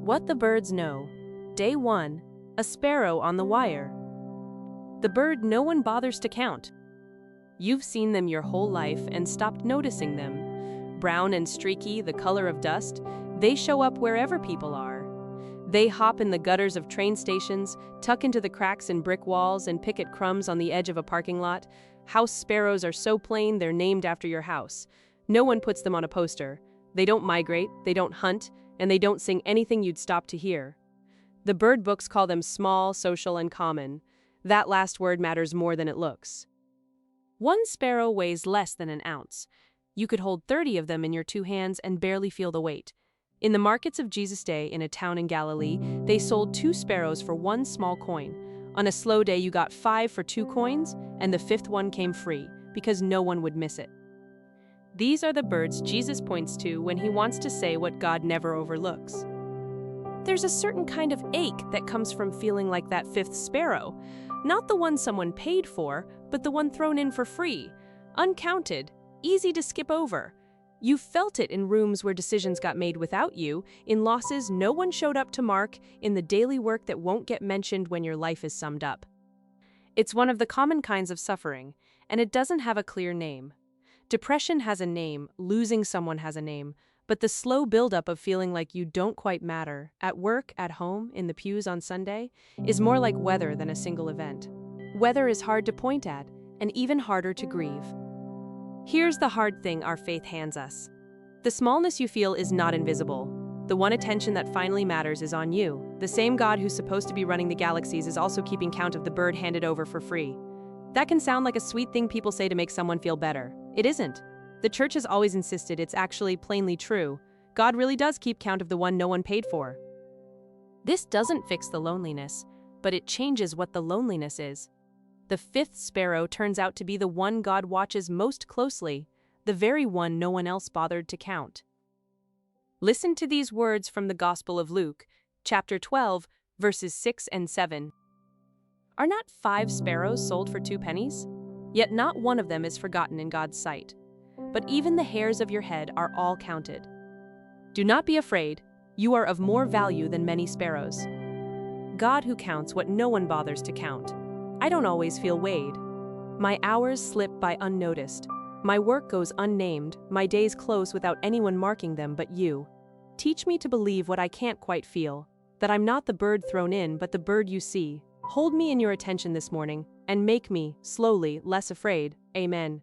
What the birds know. Day 1. A sparrow on the wire. The bird no one bothers to count. You've seen them your whole life and stopped noticing them. Brown and streaky, the color of dust, they show up wherever people are. They hop in the gutters of train stations, tuck into the cracks in brick walls, and pick at crumbs on the edge of a parking lot. House sparrows are so plain they're named after your house. No one puts them on a poster. They don't migrate, they don't hunt, and they don't sing anything you'd stop to hear. The bird books call them small, social, and common. That last word matters more than it looks. One sparrow weighs less than an ounce. You could hold 30 of them in your 2 hands and barely feel the weight. In the markets of Jesus' day in a town in Galilee, they sold 2 sparrows for 1 small coin. On a slow day, you got 5 for 2 coins, and the 5th one came free, because no one would miss it. These are the birds Jesus points to when he wants to say what God never overlooks. There's a certain kind of ache that comes from feeling like that 5th sparrow. Not the one someone paid for, but the one thrown in for free. Uncounted, easy to skip over. You felt it in rooms where decisions got made without you, in losses no one showed up to mark, in the daily work that won't get mentioned when your life is summed up. It's one of the common kinds of suffering, and it doesn't have a clear name. Depression has a name, losing someone has a name, but the slow buildup of feeling like you don't quite matter, at work, at home, in the pews on Sunday, is more like weather than a single event. Weather is hard to point at, and even harder to grieve. Here's the hard thing our faith hands us. The smallness you feel is not invisible. The one attention that finally matters is on you. The same God who's supposed to be running the galaxies is also keeping count of the bird handed over for free. That can sound like a sweet thing people say to make someone feel better. It isn't. The church has always insisted it's actually plainly true. God really does keep count of the one no one paid for. This doesn't fix the loneliness, but it changes what the loneliness is. The 5th sparrow turns out to be the one God watches most closely, the very one no one else bothered to count. Listen to these words from the Gospel of Luke, chapter 12, verses 6 and 7. Are not 5 sparrows sold for 2 pennies? Yet not one of them is forgotten in God's sight. But even the hairs of your head are all counted. Do not be afraid, you are of more value than many sparrows. God who counts what no one bothers to count. I don't always feel weighed. My hours slip by unnoticed. My work goes unnamed, my days close without anyone marking them but you. Teach me to believe what I can't quite feel, that I'm not the bird thrown in but the bird you see. Hold me in your attention this morning, and make me, slowly, less afraid. Amen.